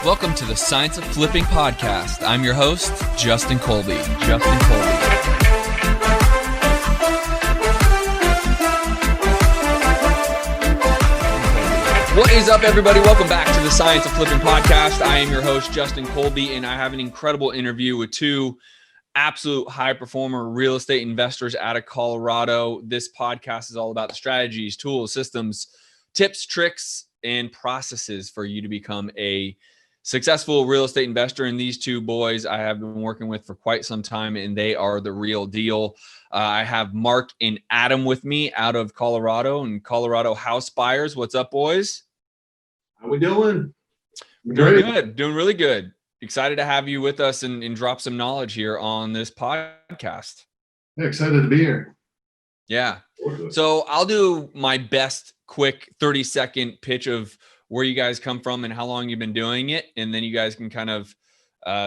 Welcome to the Science of Flipping podcast. I'm your host, Justin Colby. What is up, everybody? Welcome back to the Science of Flipping podcast. I am your host, Justin Colby, and I have an incredible interview with two absolute high performer real estate investors out of Colorado. This podcast is all about the strategies, tools, systems, tips, tricks, and processes for you to become a successful real estate investor. And these two boys I have been working with for quite some time, and they are the real deal. I have Mark and Adam with me out of Colorado and Colorado house buyers. What's up, boys? How we doing? Doing good. Doing really good. Excited to have you with us and drop some knowledge here on this podcast. Yeah, excited to be here. Yeah. So I'll do my best quick 30-second pitch of where you guys come from and how long you've been doing it. And then you guys can kind of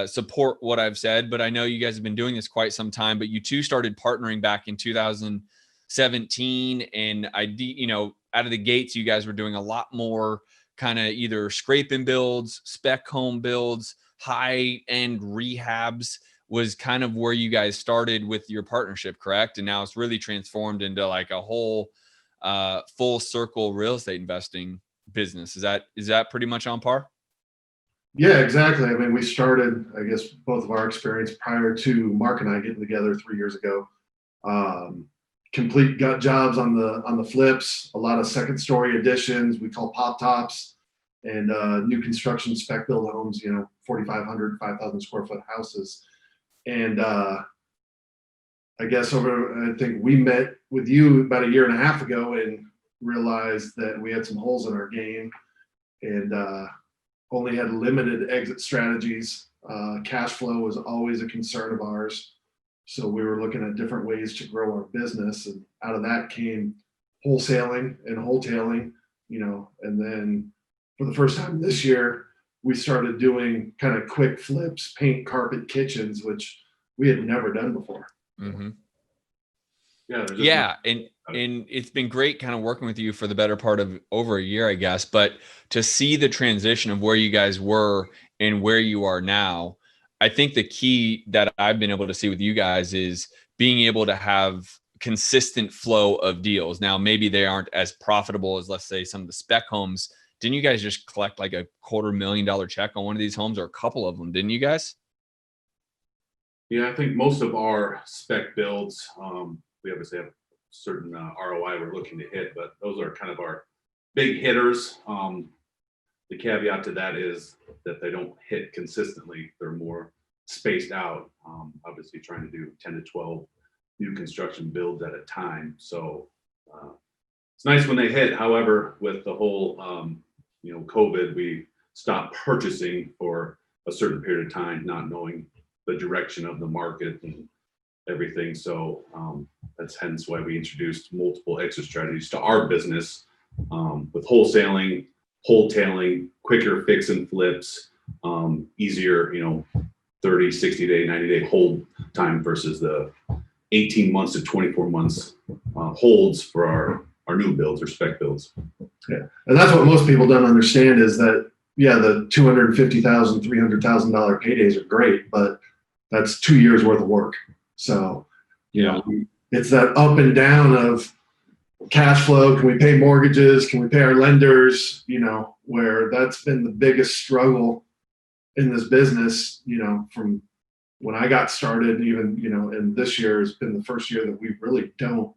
support what I've said. But I know you guys have been doing this quite some time, but you two started partnering back in 2017. And out of the gates, you guys were doing a lot more kind of either scrape and builds, spec home builds, high-end rehabs was kind of where you guys started with your partnership, correct? And now it's really transformed into like a whole full circle real estate investing business. Is that pretty much on par? Yeah, exactly. I mean, we started, I guess, both of our experience prior to Mark and I getting together 3 years ago. Complete gut jobs on the flips, a lot of second story additions we call pop tops, and new construction spec build homes, 4,500, 5,000 square foot houses. And I think we met with you about a year and a half ago and realized that we had some holes in our game and only had limited exit strategies. Cash flow was always a concern of ours. So we were looking at different ways to grow our business. And out of that came wholesaling and wholetailing, and then for the first time this year, we started doing kind of quick flips, paint, carpet, kitchens, which we had never done before. Mm-hmm. And it's been great kind of working with you for the better part of over a year, I guess. But to see the transition of where you guys were and where you are now, I think the key that I've been able to see with you guys is being able to have consistent flow of deals. Now, maybe they aren't as profitable as, let's say, some of the spec homes. Didn't you guys just collect like $250,000 check on one of these homes, or a couple of them? Didn't you guys? Yeah, I think most of our spec builds, we obviously have a certain ROI we're looking to hit, but those are kind of our big hitters. The caveat to that is that they don't hit consistently. They're more spaced out, obviously trying to do 10 to 12 new construction builds at a time. So it's nice when they hit. However, with the whole, COVID, we stopped purchasing for a certain period of time, not knowing the direction of the market and everything. So that's hence why we introduced multiple exit strategies to our business, with wholesaling, wholetailing, quicker fix and flips, easier, 30, 60 day, 90 day hold time versus the 18 months to 24 months holds for our new builds or spec builds. Yeah. And that's what most people don't understand is that, the $250,000, $300,000 paydays are great, but that's 2 years worth of work. So, it's that up and down of cash flow. Can we pay mortgages? Can we pay our lenders? Where that's been the biggest struggle in this business, from when I got started, even, and this year has been the first year that we really don't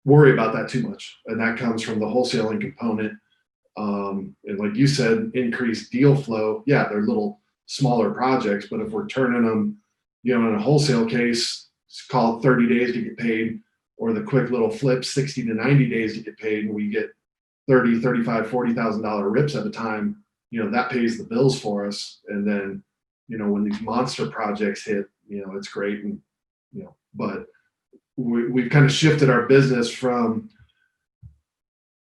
worry about that too much. And that comes from the wholesaling component. And like you said, increased deal flow. Yeah, they're little smaller projects, but if we're turning them, in a wholesale case, it's called 30 days to get paid, or the quick little flip, 60 to 90 days to get paid, and we get $30,000, $35,000, $40,000 rips at a time, that pays the bills for us. And then, when these monster projects hit, it's great. And, but we've kind of shifted our business from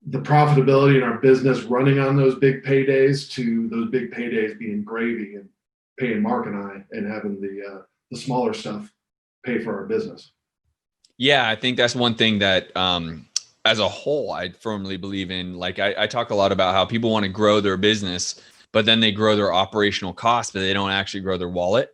the profitability in our business running on those big paydays to those big paydays being gravy and paying Mark and I and having the smaller stuff pay for our business. Yeah, I think that's one thing that as a whole, I firmly believe in, like, I talk a lot about how people want to grow their business, but then they grow their operational costs, but they don't actually grow their wallet.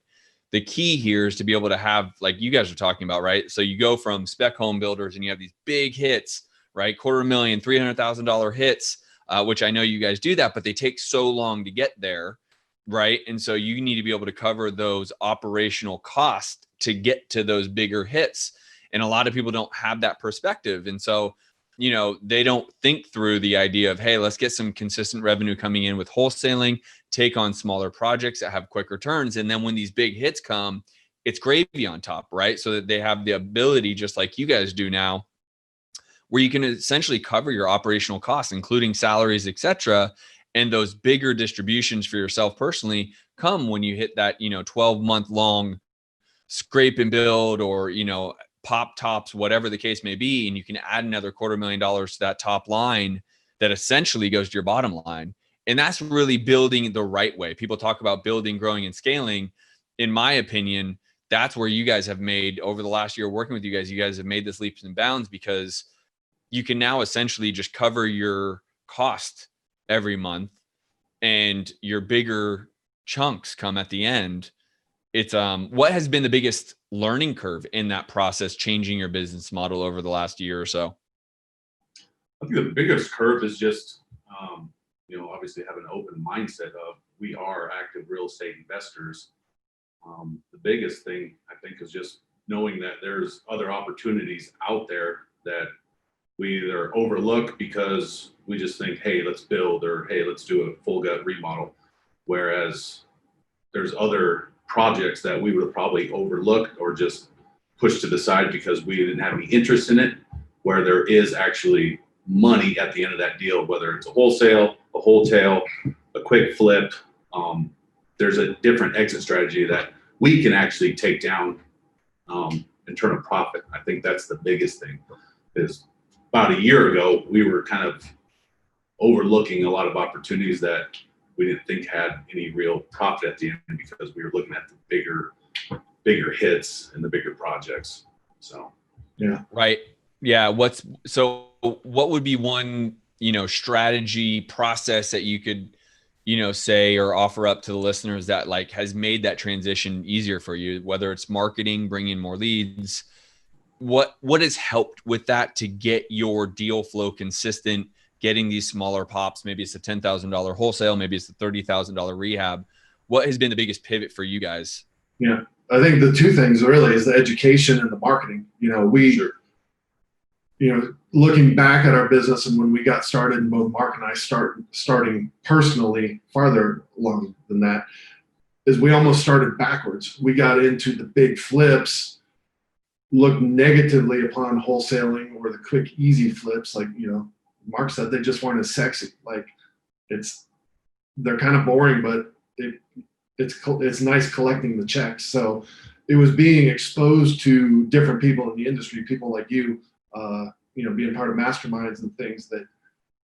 The key here is to be able to have, like you guys are talking about, right? So you go from spec home builders and you have these big hits, right? $250,000, $300,000 hits, which I know you guys do that, but they take so long to get there, right? And so you need to be able to cover those operational costs to get to those bigger hits. And a lot of people don't have that perspective. And so, you know, they don't think through the idea of, hey, let's get some consistent revenue coming in with wholesaling, take on smaller projects that have quick returns. And then when these big hits come, it's gravy on top, right? So that they have the ability, just like you guys do now, where you can essentially cover your operational costs, including salaries, et cetera. And those bigger distributions for yourself personally come when you hit that, 12-month long scrape and build, or, pop tops, whatever the case may be. And you can add another $250,000 to that top line that essentially goes to your bottom line. And that's really building the right way. People talk about building, growing, and scaling. In my opinion, that's where you guys have made, over the last year working with you guys have made this leaps and bounds, because you can now essentially just cover your cost every month and your bigger chunks come at the end. It's what has been the biggest learning curve in that process, changing your business model over the last year or so? I think the biggest curve is just, obviously have an open mindset of, we are active real estate investors. The biggest thing I think is just knowing that there's other opportunities out there that we either overlook because we just think, hey, let's build, or hey, let's do a full gut remodel. Whereas there's other projects that we would have probably overlooked or just pushed to the side because we didn't have any interest in it, where there is actually money at the end of that deal, whether it's a wholesale, a wholesale, a quick flip. There's a different exit strategy that we can actually take down and turn a profit. I think that's the biggest thing. Is about a year ago, we were kind of overlooking a lot of opportunities that we didn't think had any real profit at the end, because we were looking at the bigger hits and the bigger projects. So, yeah. Right. Yeah. What would be one, strategy process that you could, say or offer up to the listeners that like has made that transition easier for you, whether it's marketing, bringing more leads? What has helped with that to get your deal flow consistent, getting these smaller pops? Maybe it's a $10,000 wholesale, maybe it's a $30,000 rehab. What has been the biggest pivot for you guys? Yeah, I think the two things really is the education and the marketing. Looking back at our business and when we got started, and both Mark and I starting personally farther along than that, is we almost started backwards. We got into the big flips, looked negatively upon wholesaling or the quick, easy flips. Like, Mark said, they just weren't as sexy. Like, they're kind of boring, but it's nice collecting the checks. So it was being exposed to different people in the industry, people like you, being part of masterminds and things, that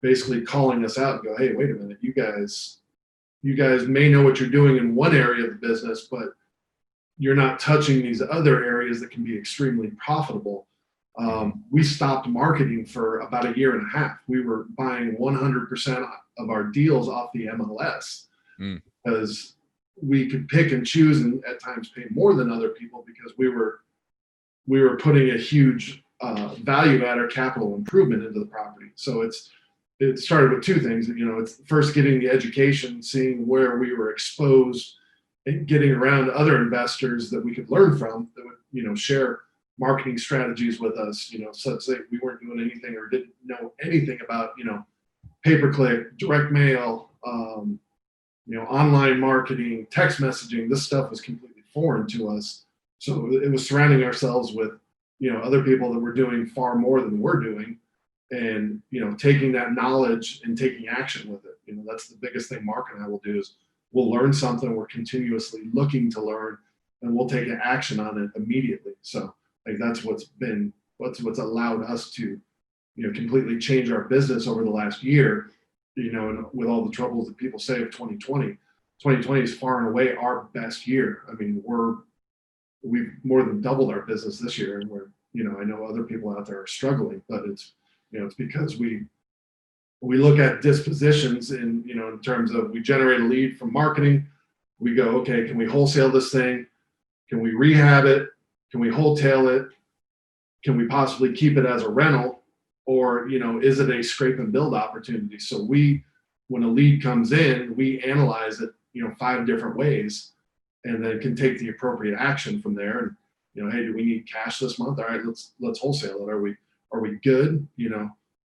basically calling us out and go, hey, wait a minute, you guys may know what you're doing in one area of the business, but you're not touching these other areas that can be extremely profitable. We stopped marketing for about a year and a half. We were buying 100% of our deals off the MLS because we could pick and choose, and at times pay more than other people, because we were putting a huge value add or capital improvement into the property. So it started with two things. It's first getting the education, seeing where we were exposed, and getting around other investors that we could learn from, that would share marketing strategies with us, such that we weren't doing anything or didn't know anything about, pay-per-click, direct mail, online marketing, text messaging. This stuff was completely foreign to us. So it was surrounding ourselves with, other people that were doing far more than we're doing, and, taking that knowledge and taking action with it. That's the biggest thing Mark and I will do, is we'll learn something we're continuously looking to learn, and we'll take action on it immediately. So like that's what's allowed us to, completely change our business over the last year, and with all the troubles that people say of 2020 is far and away our best year. I mean, we've more than doubled our business this year, and we're, I know other people out there are struggling, but It's because we look at dispositions in terms of, we generate a lead from marketing. We go, okay, can we wholesale this thing? Can we rehab it? Can we wholesale it? Can we possibly keep it as a rental? Or, is it a scrape and build opportunity? So when a lead comes in, we analyze it, 5 different ways, and then can take the appropriate action from there. And, hey, do we need cash this month? All right, let's wholesale it. Are we good?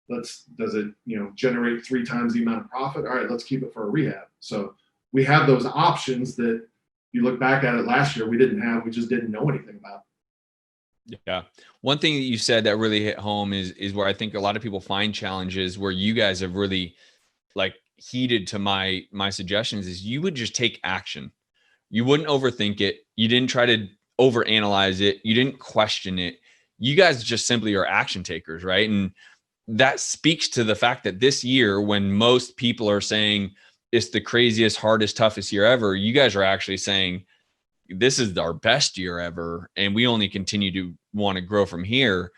Does it, generate 3 times the amount of profit? All right, let's keep it for a rehab. So we have those options that, you look back at it last year, we didn't have, we just didn't know anything about. Yeah. One thing that you said that really hit home is where I think a lot of people find challenges, where you guys have really heeded to my suggestions, is you would just take action. You wouldn't overthink it. You didn't try to overanalyze it. You didn't question it. You guys just simply are action takers, right? And that speaks to the fact that this year, when most people are saying it's the craziest, hardest, toughest year ever, you guys are actually saying this is our best year ever, and we only continue to want to grow from here.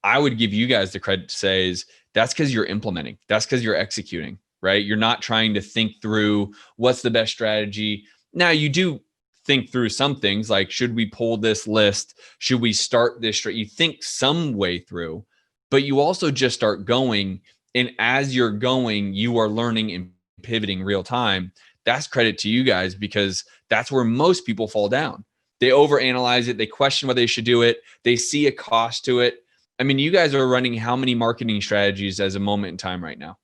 I would give you guys the credit to say is that's because you're implementing. That's because you're executing, right? You're not trying to think through what's the best strategy. Now, you do think through some things like, should we pull this list? Should we start this? You think some way through, but you also just start going. And as you're going, you are learning and pivoting real time. That's credit to you guys, because that's where most people fall down. They overanalyze it. They question whether they should do it. They see a cost to it. I mean, you guys are running how many marketing strategies as a moment in time right now?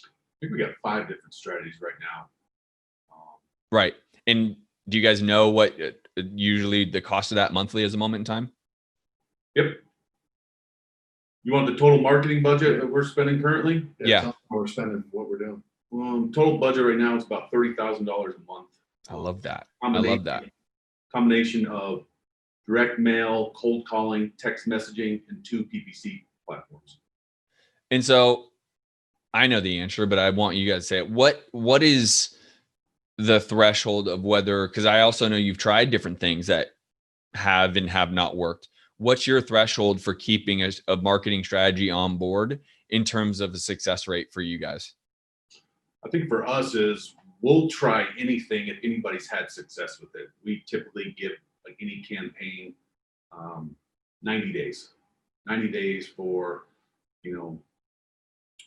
I think we got 5 different strategies right now. Right. And do you guys know what usually the cost of that monthly is a moment in time? Yep. You want the total marketing budget that we're spending currently? Yeah. Tell them what we're spending, what we're doing. Total budget right now is about $30,000 a month. I love that. I love that. Combination of direct mail, cold calling, text messaging, and 2 PPC platforms. And so I know the answer, but I want you guys to say it. What is the threshold of whether, because I also know you've tried different things that have and have not worked. What's your threshold for keeping a marketing strategy on board in terms of the success rate for you guys? I think for us is we'll try anything if anybody's had success with it. We typically give any campaign 90 days. 90 days for,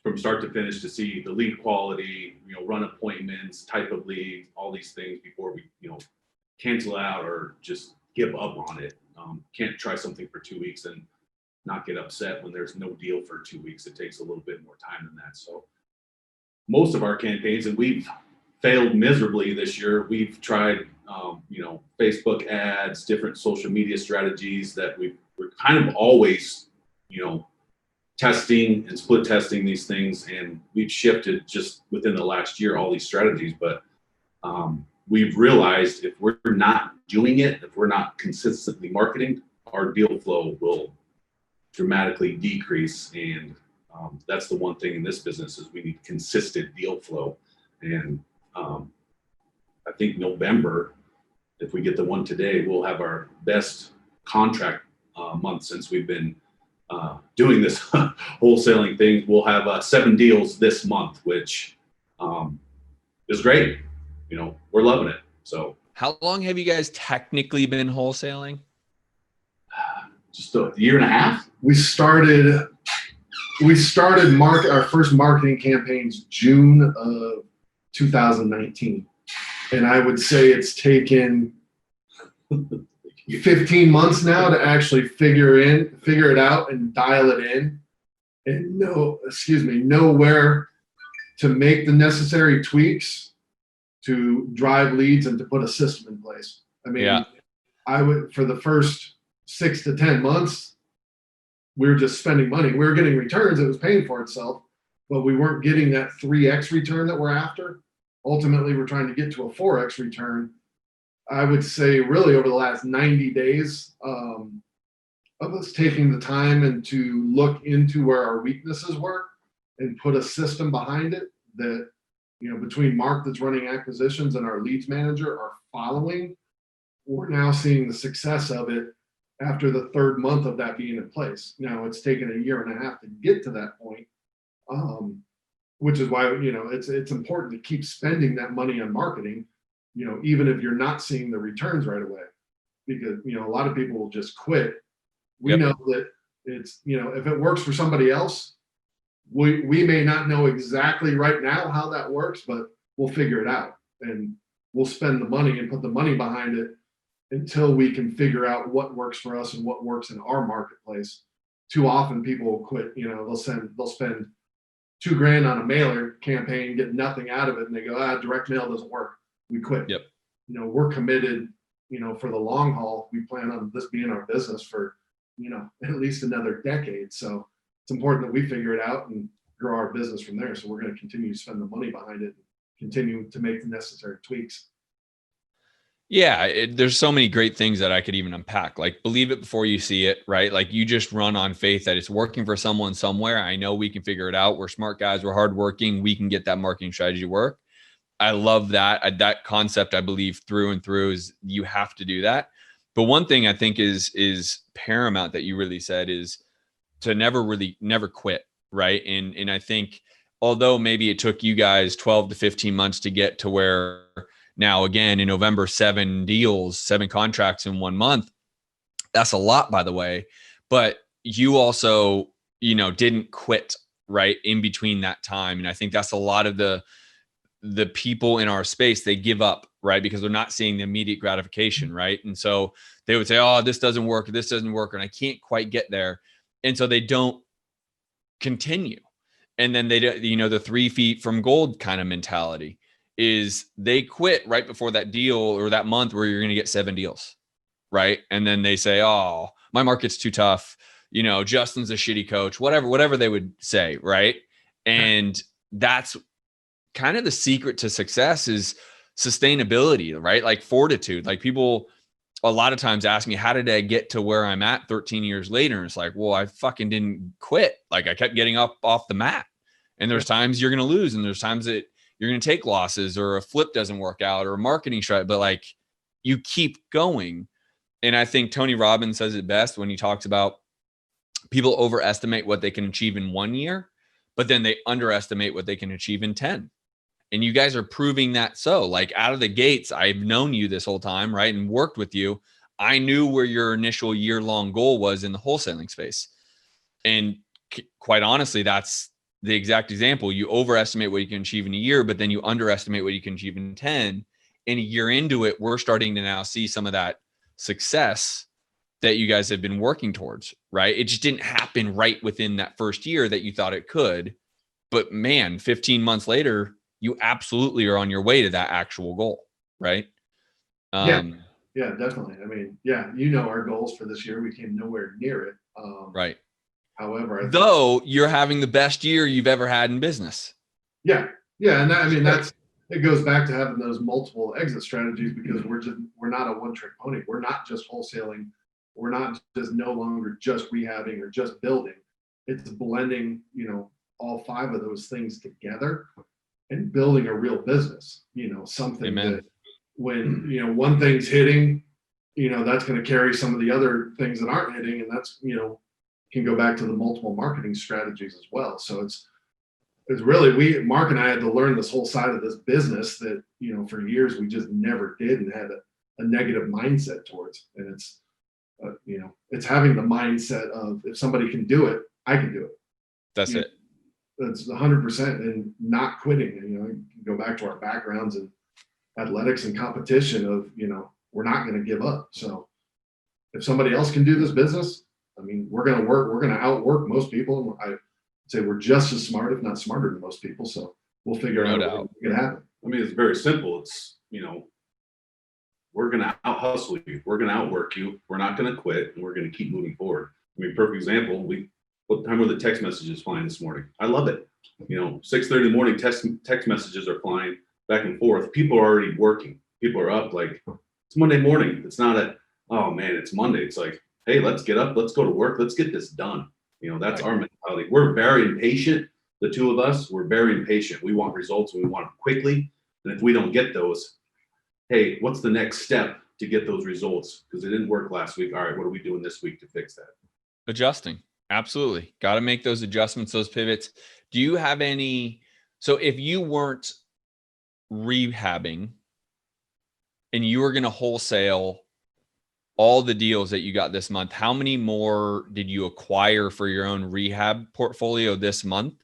from start to finish, to see the lead quality, run appointments, type of lead, all these things before we, cancel out or just give up on it. Can't try something for 2 weeks and not get upset when there's no deal for 2 weeks. It takes a little bit more time than that. So most of our campaigns, and we've failed miserably this year, we've tried, Facebook ads, different social media strategies that we're kind of always, testing and split testing these things. And we've shifted just within the last year, all these strategies. But we've realized if we're not doing it, if we're not consistently marketing, our deal flow will dramatically decrease. And that's the one thing in this business is we need consistent deal flow. And I think November, if we get the one today, we'll have our best contract month since we've been doing this wholesaling thing. We'll have 7 deals this month, which is great. We're loving it. So how long have you guys technically been wholesaling? Just a year and a half. We started our first marketing campaigns June of 2019. And I would say it's taken 15 months now to actually figure it out and dial it in and know where to make the necessary tweaks to drive leads and to put a system in place. I mean, yeah. I would, for the first 6 to 10 months, we were just spending money. We were getting returns. It was paying for itself, but we weren't getting that 3X return that we're after. Ultimately, we're trying to get to a 4X return. I would say really over the last 90 days of us taking the time and to look into where our weaknesses were and put a system behind it that, between Mark that's running acquisitions and our leads manager are following, we're now seeing the success of it after the third month of that being in place. Now it's taken a year and a half to get to that point, which is why, it's important to keep spending that money on marketing, even if you're not seeing the returns right away, because, a lot of people will just quit. We know that it's, if it works for somebody else, we may not know exactly right now how that works, but we'll figure it out, and we'll spend the money and put the money behind it until we can figure out what works for us and what works in our marketplace. Too often people will quit, they'll spend $2,000 on a mailer campaign, get nothing out of it, and they go, direct mail doesn't work. We quit. Yep. We're committed, for the long haul. We plan on this being our business for, at least another decade. So it's important that we figure it out and grow our business from there. So we're going to continue to spend the money behind it, and continue to make the necessary tweaks. Yeah, there's so many great things that I could even unpack. Like, believe it before you see it, right? Like, you just run on faith that it's working for someone somewhere. I know we can figure it out. We're smart guys. We're hardworking. We can get that marketing strategy to work. I love that. That concept, I believe through and through, is you have to do that. But one thing I think is paramount that you really said is to never quit, right? And I think, although maybe it took you guys 12 to 15 months to get to where now, again, in November, 7 contracts in 1 month, that's a lot, by the way. But you also, didn't quit, right, in between that time. And I think that's a lot of the people in our space, they give up, right? Because they're not seeing the immediate gratification, right? And so they would say, oh, this doesn't work, and I can't quite get there. And so they don't continue. And then they, the 3 feet from gold kind of mentality is they quit right before that deal or that month where you're going to get 7 deals, right? And then they say, oh, my market's too tough. Justin's a shitty coach, whatever they would say, right? And that's kind of the secret to success, is sustainability, right? Like fortitude. Like, people a lot of times ask me, how did I get to where I'm at 13 years later? And it's like, well, I fucking didn't quit. Like, I kept getting up off the mat. And there's times you're going to lose, and there's times that you're going to take losses, or a flip doesn't work out, or a marketing strategy, but like, you keep going. And I think Tony Robbins says it best when he talks about people overestimate what they can achieve in 1 year, but then they underestimate what they can achieve in 10. And you guys are proving that. So, like, out of the gates, I've known you this whole time, right? And worked with you. I knew where your initial year-long goal was in the wholesaling space. And quite honestly, that's the exact example. You overestimate what you can achieve in a year, but then you underestimate what you can achieve in 10. And a year into it, we're starting to now see some of that success that you guys have been working towards, right? It just didn't happen right within that first year that you thought it could. But man, 15 months later, you absolutely are on your way to that actual goal, right? Yeah, definitely. I mean, our goals for this year, we came nowhere near it. Right. However, though you're having the best year you've ever had in business. Yeah. And it goes back to having those multiple exit strategies, because we're not a one-trick pony. We're not just wholesaling. We're not just no longer just rehabbing or just building. It's blending, all 5 of those things together and building a real business, something Amen. that when, one thing's hitting, that's going to carry some of the other things that aren't hitting. And that's, can go back to the multiple marketing strategies as well. So it's really, Mark and I had to learn this whole side of this business that, for years we just never did and had a negative mindset towards. And it's, it's having the mindset of, if somebody can do it, I can do it. That's it. It's 100%, and not quitting. And, go back to our backgrounds in athletics and competition of, we're not going to give up. So if somebody else can do this business, I mean, we're going to outwork most people. I say we're just as smart, if not smarter than most people. So we'll figure out how to make it happen. I mean, it's very simple. It's, we're going to out hustle you. We're going to outwork you. We're not going to quit, and we're going to keep moving forward. I mean, perfect example. What time were the text messages flying this morning? I love it. 6:30 in the morning, text messages are flying back and forth. People are already working. People are up. Like, it's Monday morning. It's not oh man, it's Monday. It's like, hey, let's get up. Let's go to work. Let's get this done. That's our mentality. We're very impatient. The 2 of us, we're very impatient. We want results, and we want them quickly. And if we don't get those, hey, what's the next step? to get those results because it didn't work last week. All right, what are we doing this week to fix that? Adjusting. Absolutely. Got to make those adjustments, those pivots. Do you have any? So if you weren't rehabbing and you were going to wholesale all the deals that you got this month, how many more did you acquire for your own rehab portfolio this month?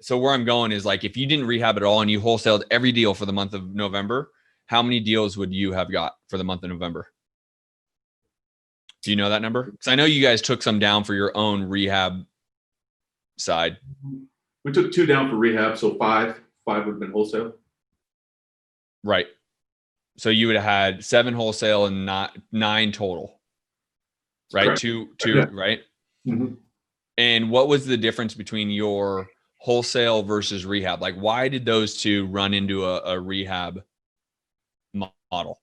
So where I'm going is like, if you didn't rehab at all and you wholesaled every deal for the month of November, how many deals would you have got for the month of November? Do you know that number? Because I know you guys took some down for your own rehab side. We took 2 down for rehab, so 5 would have been wholesale. Right. So you would have had 7 wholesale and not 9 total. Right. Correct. Two, Yeah. right. Mhm. And what was the difference between your wholesale versus rehab? Like, why did those two run into a rehab model?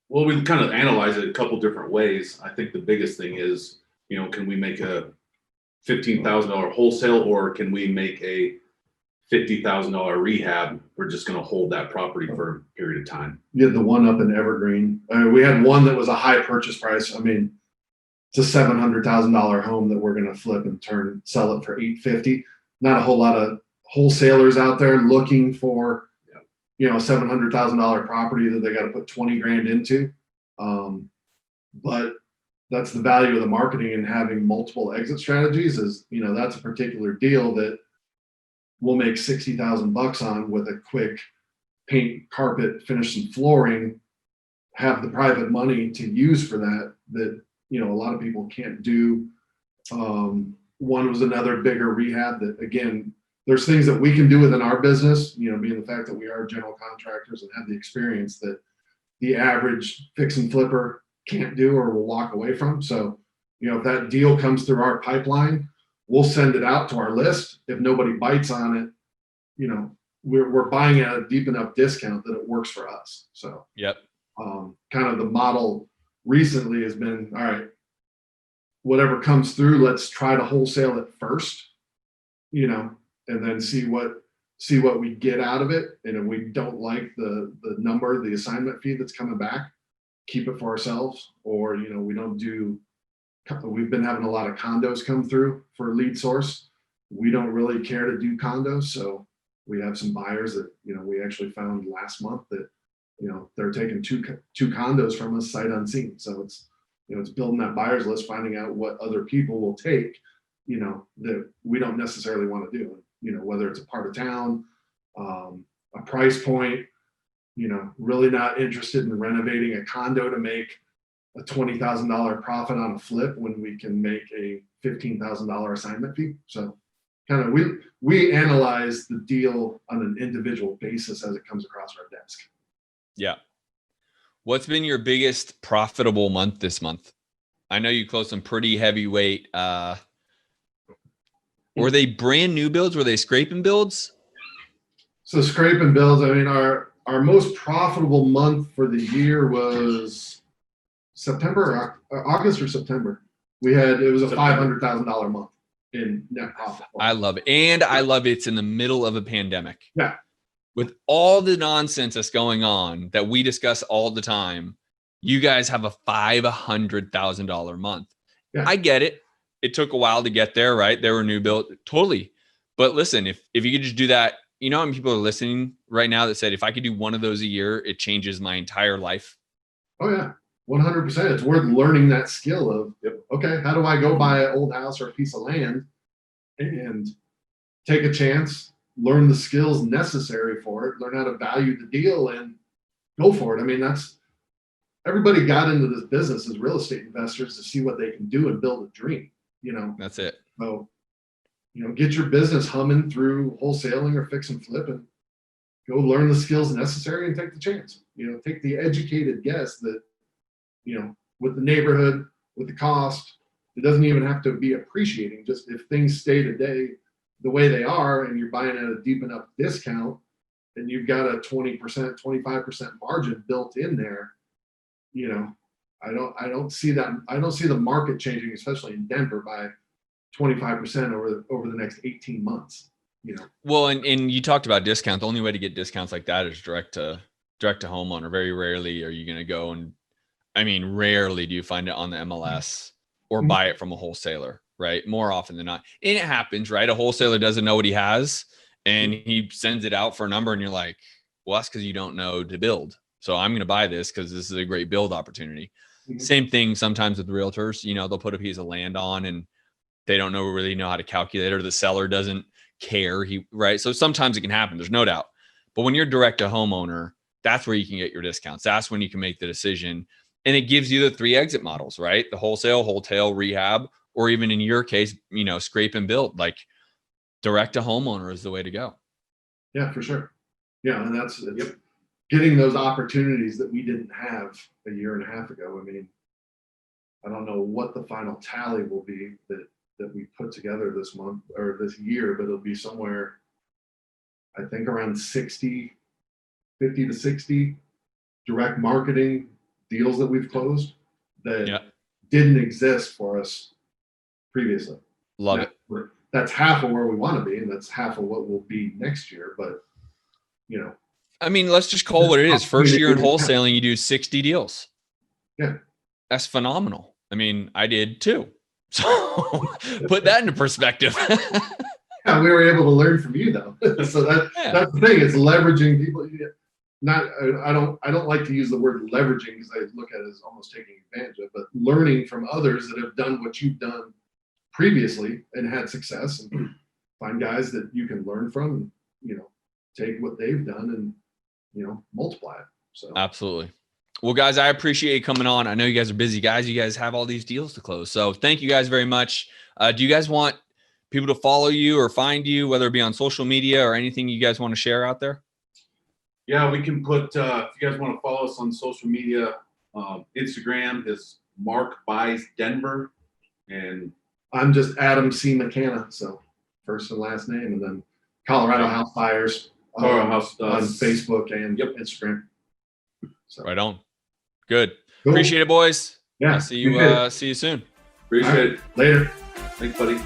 Well, we kind of analyze it a couple different ways. I think the biggest thing is, can we make a $15,000 wholesale, or can we make a $50,000 rehab? We're just going to hold that property for a period of time. You had the one up in Evergreen. We had one that was a high purchase price. I mean, it's a $700,000 home that we're going to flip and sell it for $850,000. Not a whole lot of wholesalers out there looking for, $700,000 property that they got to put 20 grand into. But that's the value of the marketing and having multiple exit strategies is, that's a particular deal that we'll make $60,000 on with a quick paint, carpet, finish some flooring, have the private money to use for that, a lot of people can't do. One was another bigger rehab that, again, there's things that we can do within our business, being the fact that we are general contractors and have the experience that the average fix and flipper can't do or will walk away from. So, if that deal comes through our pipeline, we'll send it out to our list. If nobody bites on it, we're buying at a deep enough discount that it works for us. So, Yep. Kind of the model recently has been, all right, whatever comes through, let's try to wholesale it first, and then see what we get out of it. And if we don't like the number, the assignment fee that's coming back, keep it for ourselves. Or, we don't do, we've been having a lot of condos come through for lead source. We don't really care to do condos. So we have some buyers that, we actually found last month that, they're taking two condos from us sight unseen. So it's, it's building that buyer's list, finding out what other people will take, that we don't necessarily want to do, whether it's a part of town, a price point, really not interested in renovating a condo to make a $20,000 profit on a flip when we can make a $15,000 assignment fee. So kind of we analyze the deal on an individual basis as it comes across our desk. Yeah. What's been your biggest profitable month this month? I know you closed some pretty heavyweight. Were they brand new builds? Were they scraping builds? So scraping builds, I mean, our most profitable month for the year was September, August or September. It was a $500,000 month in net profit. I love it. And I love it's in the middle of a pandemic. Yeah. With all the nonsense that's going on that we discuss all the time, you guys have a $500,000 month. Yeah. I get it. It took a while to get there, right? They were new built, totally. But listen, if you could just do that, how many people are listening right now that said, if I could do one of those a year, it changes my entire life. Oh yeah, 100%. It's worth learning that skill of, okay, how do I go buy an old house or a piece of land and take a chance, learn the skills necessary for it, learn how to value the deal and go for it. I mean, everybody got into this business as real estate investors to see what they can do and build a dream, That's it. So, get your business humming through wholesaling or fix and flip and go learn the skills necessary and take the chance. Take the educated guess that, with the neighborhood, with the cost, it doesn't even have to be appreciating. Just if things stay today the way they are and you're buying at a deep enough discount and you've got a 20%, 25% margin built in there, I don't see that. I don't see the market changing, especially in Denver, by 25% over the next 18 months. Well, and you talked about discount. The only way to get discounts like that is direct to direct to homeowner. Very rarely are you going to go and, I mean, rarely do you find it on the MLS or buy it from a wholesaler, right? More often than not. And it happens, right? A wholesaler doesn't know what he has and he sends it out for a number and you're like, well, that's because you don't know to build. So I'm going to buy this because this is a great build opportunity. Same thing sometimes with realtors, you know, they'll put a piece of land on and they don't really know how to calculate, or the seller doesn't care. Right. So sometimes it can happen. There's no doubt. But when you're direct to homeowner, that's where you can get your discounts. That's when you can make the decision. And it gives you the 3 exit models, right? The wholesale, rehab, or even in your case, you know, scrape and build. Like direct to homeowner is the way to go. Yeah, for sure. Yeah. And that's getting those opportunities that we didn't have a year and a half ago. I mean, I don't know what the final tally will be that we put together this month or this year, but it'll be somewhere, I think around 50 to 60 direct marketing deals that we've closed that didn't exist for us previously. Love it. That's half of where we want to be, and that's half of what we'll be next year. But, you know, I mean, let's just call it what it is. First year in wholesaling, you do 60 deals. Yeah. That's phenomenal. I mean, I did too. So put that into perspective. Yeah, we were able to learn from you though. So that's the thing. It's leveraging people. I don't like to use the word leveraging because I look at it as almost taking advantage of, but learning from others that have done what you've done previously and had success, and find guys that you can learn from and, you know, take what they've done and, you know, multiply it. So absolutely. Well, guys, I appreciate you coming on. I know you guys are busy guys. You guys have all these deals to close. So thank you guys very much. Do you guys want people to follow you or find you, whether it be on social media or anything you guys want to share out there? Yeah, we can put, if you guys want to follow us on social media, Instagram is Mark Buys Denver. And I'm just Adam C. McKenna. So first and last name, and then Colorado House Buyers on Facebook and Instagram. So. Right on. Good. Cool. Appreciate it, boys. Yeah. I'll see you soon. Appreciate it. Later. Thanks, buddy.